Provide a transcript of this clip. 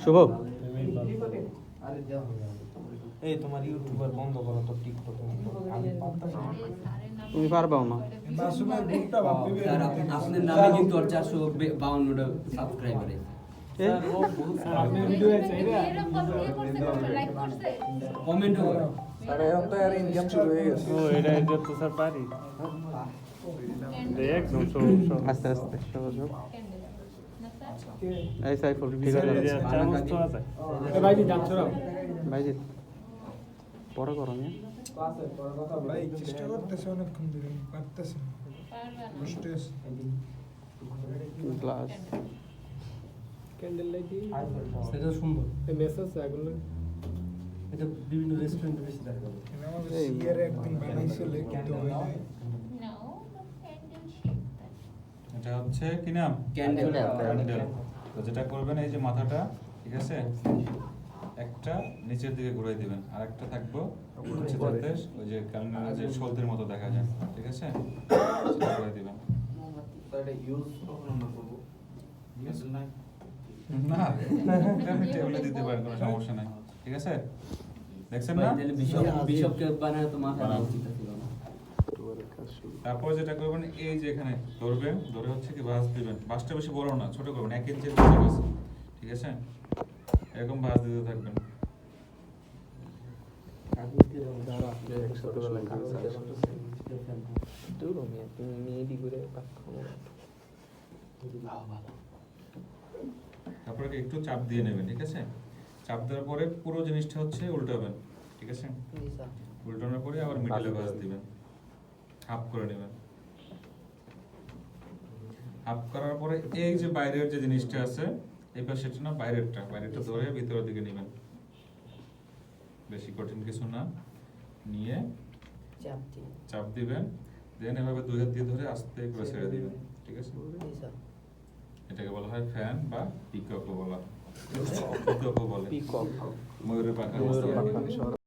শুভ এই তোমার ইউটিউবার বন্ধ করো তো টিকটক আমি পারতাছি না তুমি পারবাও না আপনার নামে কিন্তু 452টা সাবস্ক্রাইবার আছে স্যার ও বহুত আপনি ভিডিও আছে কমেন্ট করে স্যার এখন তো আর ইনকাম শুরু হয়ে গেছে ও এটা তো স্যার পারি একদম আস্তে আস্তে সহজ হোক এই সাইফুল ঠিক আছে চামচ তো আছে ভাই দাম ছড়াও ভাইজি পরে করো না ভাই চেষ্টা করতেছে অনেকক্ষণ ধরে পারতেছে না কষ্ট আছে গ্লাস ক্যান্ডেল লাইট সেটা সুন্দর এই মেসেজ এগুলো এটা বিভিন্ন রেস্টুরেন্টে বেশি দেখা যাবে আমাদের সিয়ারে একদিন বানাইছিল কিন্তু হয় নাই এটা হচ্ছে কি নাম ক্যান্ডেল তো যেটা করবেন এই যে মাথাটা ঠিক আছে একটা নিচের দিকে ঘুরাই দিবেন আর একটা থাকবো হচ্ছে যাতে ওই যে ক্যালেন্ডারে যে সলতের মতো দেখা যায় ঠিক আছে সেটা ঘুরাই দিবেন এটা ইউজ কখন আমরা করব না আপনি টেবিলে দিতে পারেন কোনো সমস্যা নাই ঠিক আছে দেখছেন না তাহলে বিশপকে বানায় তো মাথা বানাও। উচিত ছিল না তারপর যেটা করবেন এই যে এখানে ধরবেন ধরে হচ্ছে কি ভাঁজ দিবেন ভাঁজটা বেশি বড় না ছোট করবেন 1 ইঞ্চির মতো ভাঁজ ঠিক আছে এরকম ভাঁজ দিতে থাকবেন তারপরে একটু চাপ দিয়ে নেবেন ঠিক আছে চাপ দেওয়ার পরে পুরো জিনিসটা হচ্ছে উল্টাবেন ঠিক আছে উল্টানোর পরে আবার মিডলে ভাঁজ দিবেন হাফ করে নেবেন হাফ করার পরে এই যে বাইরের যে জিনিসটা আছে এই পাশেটা না বাইরেরটা ধরে ভিতরের দিকে নেবেন বেশি কঠিন কিছু না নিয়ে চাপ দিবেন দেন এভাবে দুই হাত দিয়ে ধরে আস্তে করে ছেড়ে দিবেন ঠিক আছে এটাকে বলা হয় ফ্যান বা পিককও বলা হয় পিকক বলে ময়ূরের পাখা